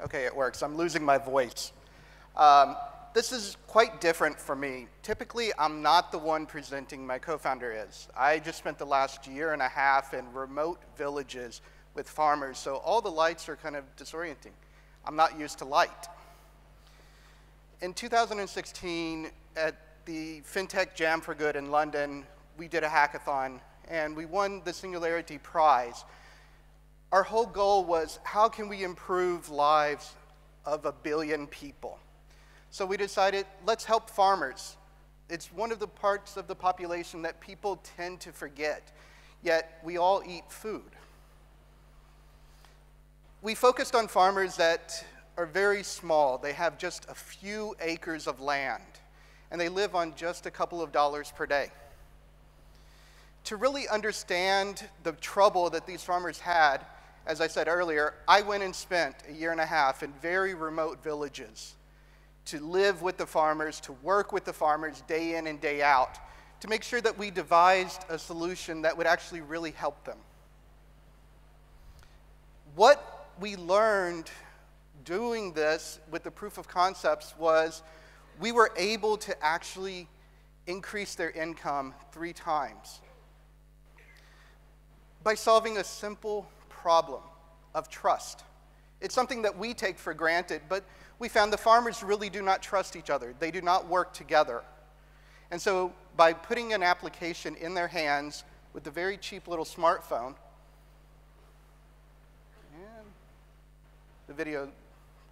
Okay, it works. I'm losing my voice. This is quite different for me. Typically, I'm not the one presenting, my co-founder is. I just spent the last year and a half in remote villages with farmers, so all the lights are kind of disorienting. I'm not used to light. In 2016, at the FinTech Jam for Good in London, we did a hackathon, and we won the Singularity Prize. Our whole goal was, how can we improve lives of 1 billion people? So we decided, let's help farmers. It's one of the parts of the population that people tend to forget, yet we all eat food. We focused on farmers that are very small. They have just a few acres of land, and they live on just a couple of dollars per day. To really understand the trouble that these farmers had, as I said earlier, I went and spent a year and a half in very remote villages to live with the farmers, to work with the farmers day in and day out, to make sure that we devised a solution that would actually really help them. What we learned doing this with the proof of concepts was we were able to actually increase their income 3 times by solving a simple problem of trust. It's something that we take for granted, but we found the farmers really do not trust each other. They do not work together. And so by putting an application in their hands with a very cheap little smartphone, and the video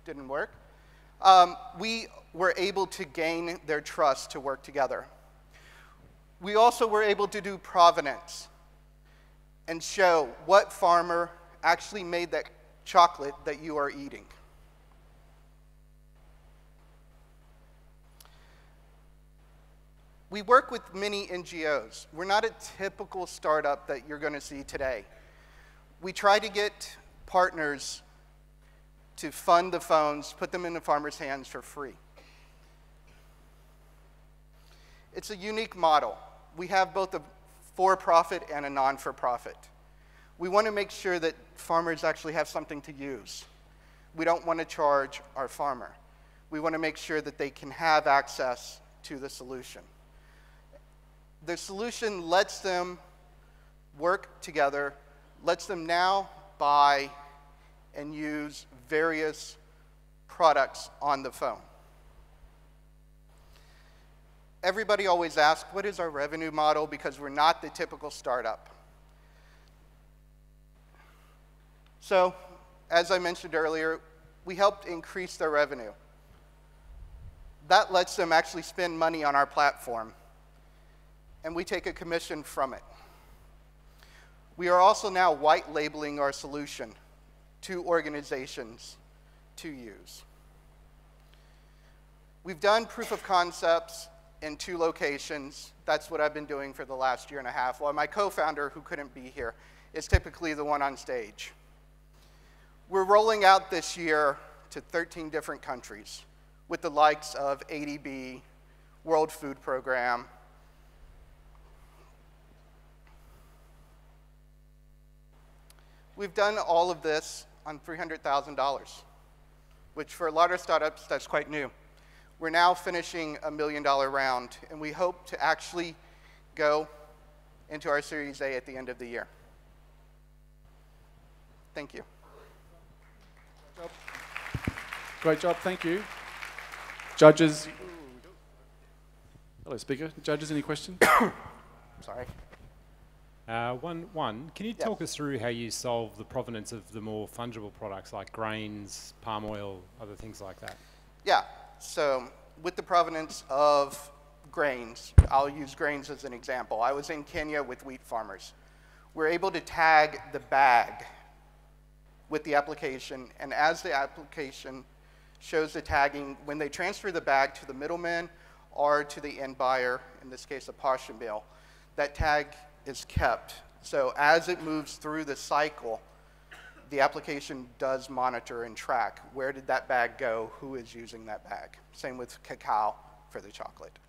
didn't work, we were able to gain their trust to work together. We also were able to do provenance and show what farmer actually made that chocolate that you are eating. We work with many NGOs. We're not a typical startup that you're going to see today. We try to get partners to fund the phones, put them in the farmers' hands for free. It's a unique model. We have both a for-profit and a non-for-profit. We want to make sure that farmers actually have something to use. We don't want to charge our farmer. We want to make sure that they can have access to the solution. The solution lets them work together, lets them now buy and use various products on the phone. Everybody always asks, what is our revenue model? Because we're not the typical startup. So, as I mentioned earlier, we helped increase their revenue. That lets them actually spend money on our platform, and we take a commission from it. We are also now white labeling our solution to organizations to use. We've done proof of concepts in 2 locations. That's what I've been doing for the last year and a half, while my co-founder, who couldn't be here, is typically the one on stage. We're rolling out this year to 13 different countries with the likes of ADB, World Food Program. We've done all of this on $300,000, which for a lot of startups, that's quite new. We're now finishing a $1 million round, and we hope to actually go into our Series A at the end of the year. Thank you. Great job, thank you. Judges. Hello, speaker. Judges, any questions? Sorry. One. Can you talk us through how you solve the provenance of the more fungible products like grains, palm oil, other things like that? Yeah. So with the provenance of grains, I'll use grains as an example. I was in Kenya with wheat farmers. We're able to tag the bag with the application, and as the application shows the tagging, when they transfer the bag to the middleman or to the end buyer, in this case a posture mill, that tag is kept. So as it moves through the cycle, the application does monitor and track where did that bag go, who is using that bag. Same with cacao for the chocolate.